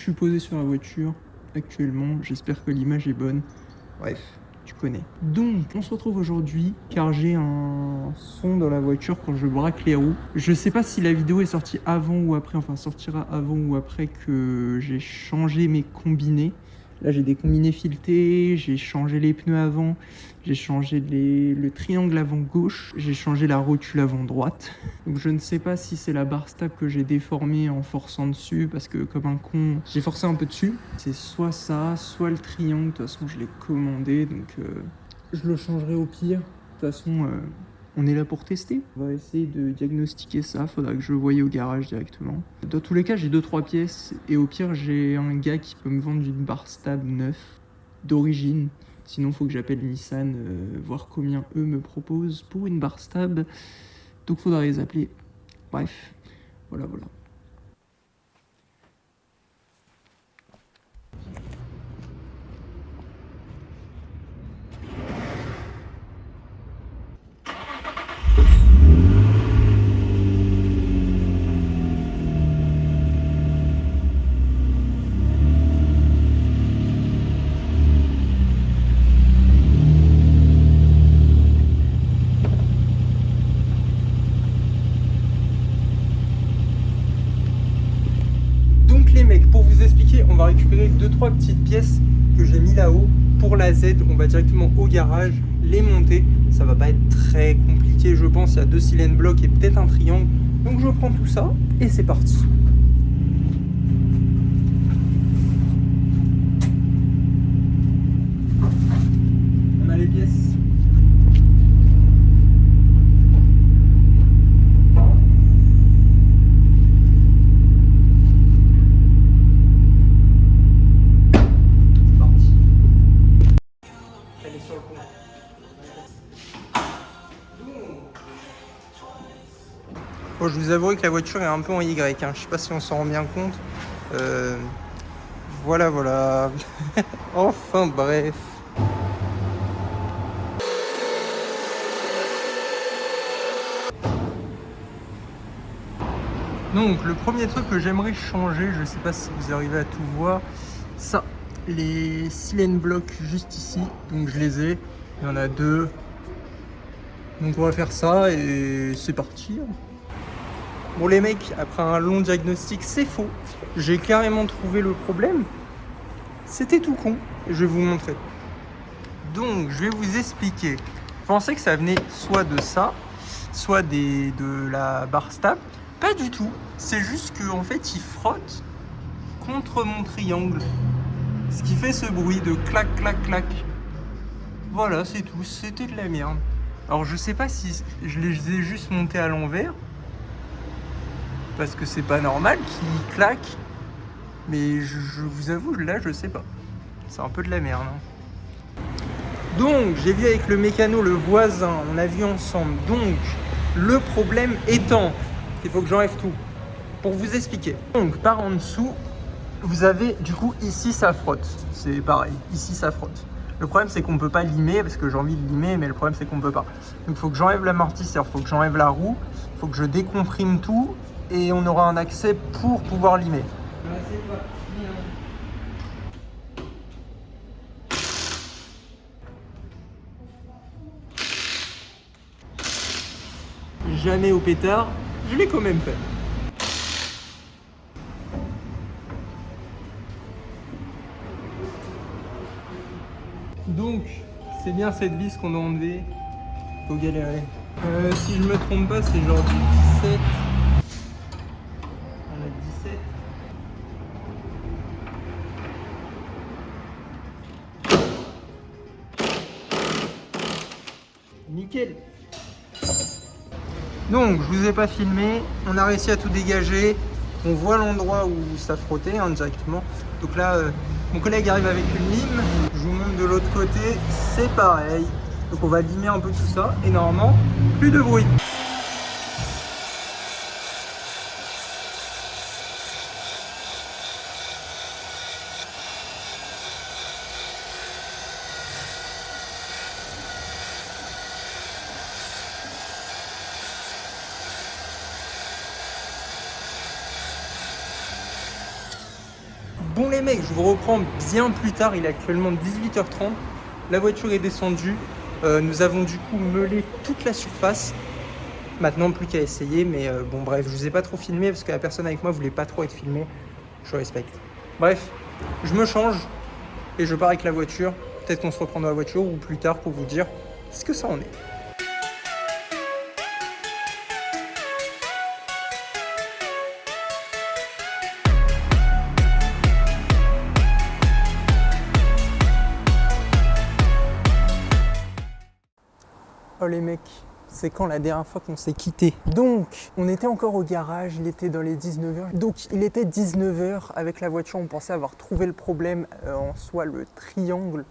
suis posé sur la voiture actuellement, j'espère que l'image est bonne. Bref, tu connais. Donc, on se retrouve aujourd'hui car j'ai un son dans la voiture quand je braque les roues. Je sais pas si la vidéo est sortie avant ou après, enfin sortira avant ou après que j'ai changé mes combinés. Là, j'ai des combinés filetés, j'ai changé les pneus avant, j'ai changé le triangle avant gauche, j'ai changé la rotule avant droite. Donc je ne sais pas si c'est la barre stable que j'ai déformée en forçant dessus, parce que comme un con, j'ai forcé un peu dessus. C'est soit ça, soit le triangle. De toute façon, je l'ai commandé, donc je le changerai au pire. De toute façon, on est là pour tester. On va essayer de diagnostiquer ça, faudra que je le voie au garage directement. Dans tous les cas, j'ai 2-3 pièces, et au pire, j'ai un gars qui peut me vendre une barre stable neuve, d'origine. Sinon, il faut que j'appelle Nissan, voir combien eux me proposent pour une barre stable. Donc, il faudra les appeler. Bref, voilà. Donc les mecs, pour vous expliquer, on va récupérer 2-3 petites pièces que j'ai mis là-haut pour la Z. On va directement au garage, les monter. Ça va pas être très compliqué, je pense. Il y a 2 cylindres blocs et peut-être un triangle. Donc je prends tout ça et c'est parti. On a les pièces. Bon, je vous avoue que la voiture est un peu en Y, hein. Je sais pas si on s'en rend bien compte. Voilà. Enfin bref. Donc le premier truc que j'aimerais changer, je sais pas si vous arrivez à tout voir, ça, les cylindres blocs juste ici, donc je les ai, il y en a 2. Donc on va faire ça et c'est parti. Bon les mecs, après un long diagnostic, c'est faux. J'ai carrément trouvé le problème. C'était tout con. Je vais vous montrer. Donc je vais vous expliquer. Je pensais que ça venait soit de ça, soit de la barre stable. Pas du tout. C'est juste qu'en fait il frotte contre mon triangle. Ce qui fait ce bruit de clac clac clac. Voilà, c'est tout. C'était de la merde. Alors je sais pas si je les ai juste montés à l'envers, parce que c'est pas normal qu'il claque. Mais je vous avoue, là je sais pas. C'est un peu de la merde. Hein. Donc j'ai vu avec le mécano, le voisin, on a vu ensemble. Donc le problème étant, il faut que j'enlève tout. Pour vous expliquer. Donc par en dessous, vous avez du coup ici ça frotte. C'est pareil, ici ça frotte. Le problème c'est qu'on ne peut pas limer, parce que j'ai envie de limer, mais le problème c'est qu'on ne peut pas. Donc il faut que j'enlève l'amortisseur, il faut que j'enlève la roue, il faut que je décomprime tout et on aura un accès pour pouvoir limer. Jamais au pétard, je l'ai quand même fait. Donc c'est bien cette vis qu'on a enlevée. Faut galérer. Si je me trompe pas, c'est genre du 17. On a 17. Nickel. Donc je vous ai pas filmé, on a réussi à tout dégager. On voit l'endroit où ça frottait hein, directement. Donc là, mon collègue arrive avec une lime. Je vous montre de l'autre côté, c'est pareil. Donc on va limer un peu tout ça et normalement, plus de bruit. Bon les mecs, je vous reprends bien plus tard, il est actuellement 18h30. La voiture est descendue, nous avons du coup meulé toute la surface. Maintenant plus qu'à essayer, mais bon bref, je vous ai pas trop filmé parce que la personne avec moi voulait pas trop être filmée. Je respecte. Bref, je me change et je pars avec la voiture. Peut-être qu'on se reprend dans la voiture ou plus tard pour vous dire ce que ça en est. Oh les mecs, c'est quand la dernière fois qu'on s'est quitté? Donc, on était encore au garage, il était dans les 19h. Donc, il était 19h, avec la voiture, on pensait avoir trouvé le problème, en soi le triangle,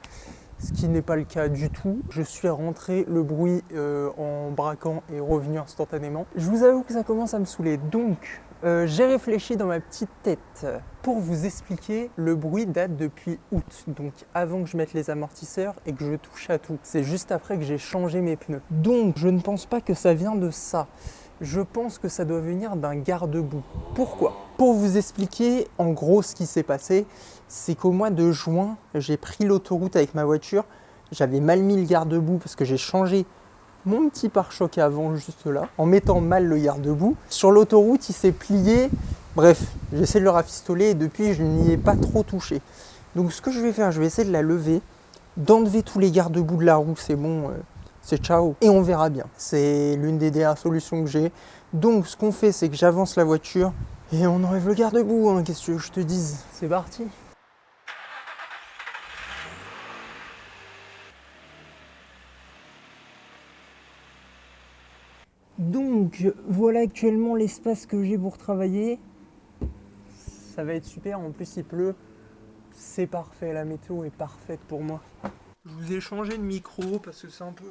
ce qui n'est pas le cas du tout. Je suis rentré, le bruit en braquant est revenu instantanément. Je vous avoue que ça commence à me saouler, donc j'ai réfléchi dans ma petite tête. Pour vous expliquer, le bruit date depuis août, donc avant que je mette les amortisseurs et que je touche à tout. C'est juste après que j'ai changé mes pneus. Donc je ne pense pas que ça vient de ça. Je pense que ça doit venir d'un garde-boue. Pourquoi? Pour vous expliquer en gros ce qui s'est passé, c'est qu'au mois de juin, j'ai pris l'autoroute avec ma voiture. J'avais mal mis le garde-boue parce que j'ai changé mon petit pare-choc avant juste là, en mettant mal le garde-boue. Sur l'autoroute, il s'est plié. Bref, j'essaie de le rafistoler et depuis, je n'y ai pas trop touché. Donc ce que je vais faire, je vais essayer de la lever, d'enlever tous les garde-boue de la roue, c'est bon, c'est ciao. Et on verra bien. C'est l'une des dernières solutions que j'ai. Donc ce qu'on fait, c'est que j'avance la voiture et on enlève le garde-boue, hein, qu'est-ce que je te dise? C'est parti. Donc voilà actuellement l'espace que j'ai pour travailler. Ça va être super, en plus il pleut. C'est parfait, la météo est parfaite pour moi. Je vous ai changé de micro parce que c'est un peu...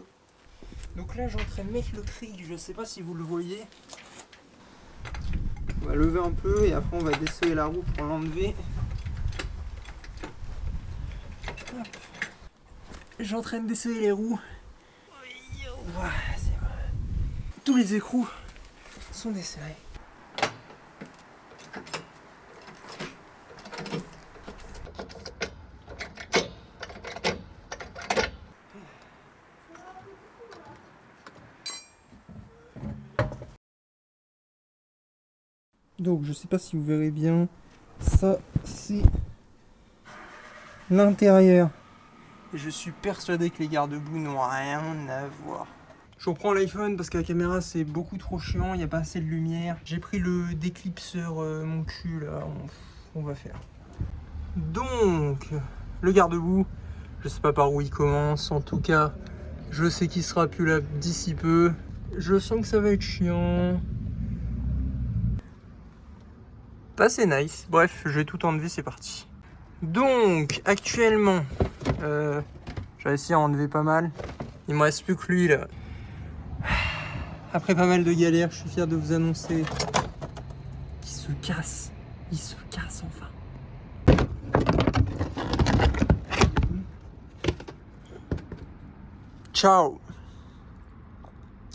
Donc là j'ai en train de mettre le cric, je sais pas si vous le voyez. On va lever un peu et après on va desceller la roue pour l'enlever. J'ai en train de desceller les roues. Ouais, c'est vrai. Tous les écrous sont desserrés. Donc je sais pas si vous verrez bien, ça c'est l'intérieur. Je suis persuadé que les garde-boue n'ont rien à voir. Je reprends l'iPhone parce que la caméra c'est beaucoup trop chiant, il n'y a pas assez de lumière. J'ai pris le déclipseur mon cul là, on va faire. Donc, le garde-boue, je sais pas par où il commence, en tout cas, je sais qu'il sera plus là d'ici peu. Je sens que ça va être chiant. Pas c'est nice. Bref, je vais tout enlever, c'est parti. Donc, actuellement, j'ai réussi à enlever pas mal. Il me reste plus que lui là. Après pas mal de galères, je suis fier de vous annoncer qu'il se casse. Il se casse enfin. Ciao.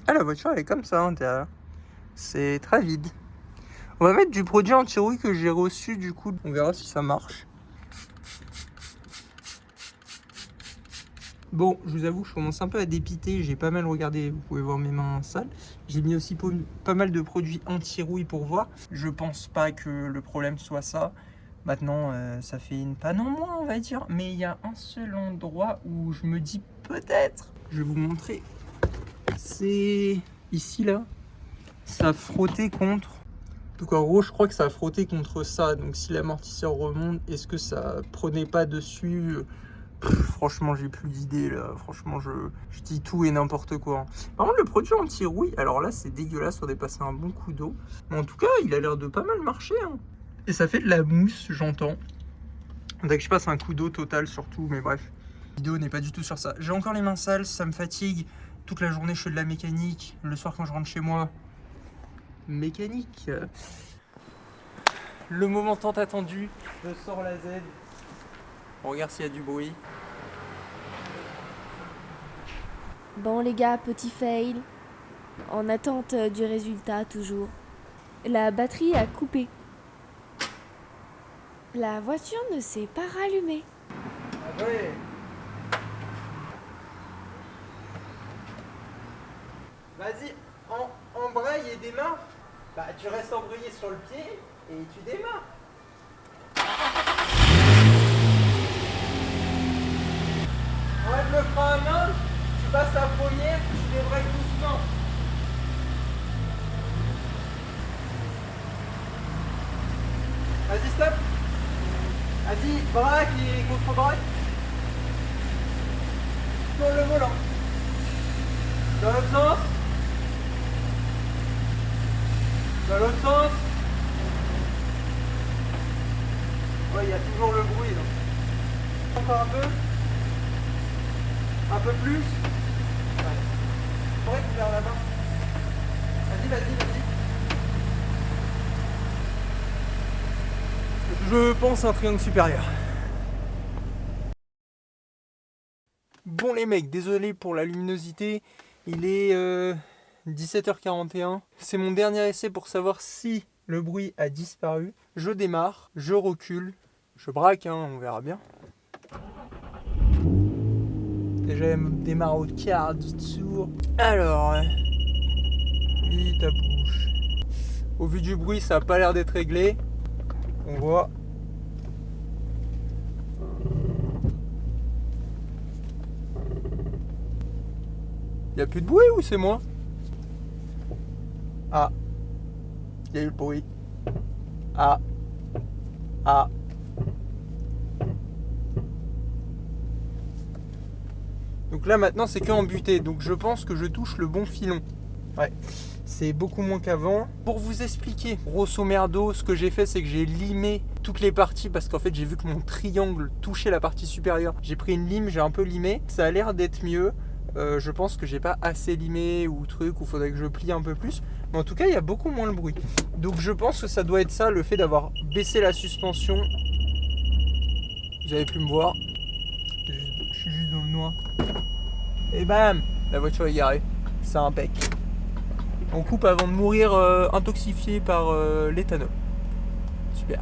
Ah, la voiture elle est comme ça à l'intérieur. C'est très vide. On va mettre du produit anti-rouille que j'ai reçu du coup. On verra si ça marche. Bon, je vous avoue, je commence un peu à dépiter. J'ai pas mal regardé, vous pouvez voir mes mains sales. J'ai mis aussi pas mal de produits anti-rouille pour voir. Je pense pas que le problème soit ça. Maintenant, ça fait une panne en moins, on va dire. Mais il y a un seul endroit où je me dis peut-être. Je vais vous montrer. C'est ici, là. Ça a frotté contre... Donc en gros, je crois que ça a frotté contre ça. Donc si l'amortisseur remonte, est-ce que ça prenait pas dessus? Franchement, j'ai plus d'idées là. Franchement, je dis tout et n'importe quoi. Par contre, le produit anti-rouille, alors là, c'est dégueulasse. On a dépassé un bon coup d'eau. Mais en tout cas, il a l'air de pas mal marcher. Hein. Et ça fait de la mousse, j'entends. Dès que je passe un coup d'eau total, surtout. Mais bref, la vidéo n'est pas du tout sur ça. J'ai encore les mains sales, ça me fatigue. Toute la journée, je fais de la mécanique. Le soir, quand je rentre chez moi, mécanique. Le moment tant attendu, je sors la Z. On regarde s'il y a du bruit. Bon les gars, petit fail. En attente du résultat toujours. La batterie a coupé. La voiture ne s'est pas rallumée. Ah ouais. Vas-y, embraye et démarre. Bah tu restes embrayé sur le pied et tu démarres. Enlève le frein à main, tu passes la première, tu débrayes doucement. Vas-y, stop. Vas-y, braque et contre-braque. Tourne le volant. Dans l'autre sens. Dans l'autre sens. Ouais, il y a toujours le bruit là. Encore un peu. Un peu plus. Ouais. Correct vers là-bas. Vas-y. Je pense un triangle supérieur. Bon les mecs, désolé pour la luminosité. Il est 17h41. C'est mon dernier essai pour savoir si le bruit a disparu. Je démarre, je recule, je braque, hein, on verra bien. Déjà, elle démarre au quart du tour. Alors, vite ta bouche. Au vu du bruit, ça n'a pas l'air d'être réglé. On voit. Il n'y a plus de bruit ou c'est moi? Ah. Il y a eu le bruit. Ah. Donc là maintenant c'est que en butée, donc je pense que je touche le bon filon. Ouais, c'est beaucoup moins qu'avant. Pour vous expliquer, grosso merdo, ce que j'ai fait c'est que j'ai limé toutes les parties parce qu'en fait j'ai vu que mon triangle touchait la partie supérieure. J'ai pris une lime, j'ai un peu limé, ça a l'air d'être mieux. Je pense que j'ai pas assez limé ou truc, ou faudrait que je plie un peu plus. Mais en tout cas il y a beaucoup moins le bruit. Donc je pense que ça doit être ça, le fait d'avoir baissé la suspension. Vous avez pu me voir. Je suis juste dans le noir. Et bam, la voiture est garée. C'est impec. On coupe avant de mourir intoxifié par l'éthanol. Super.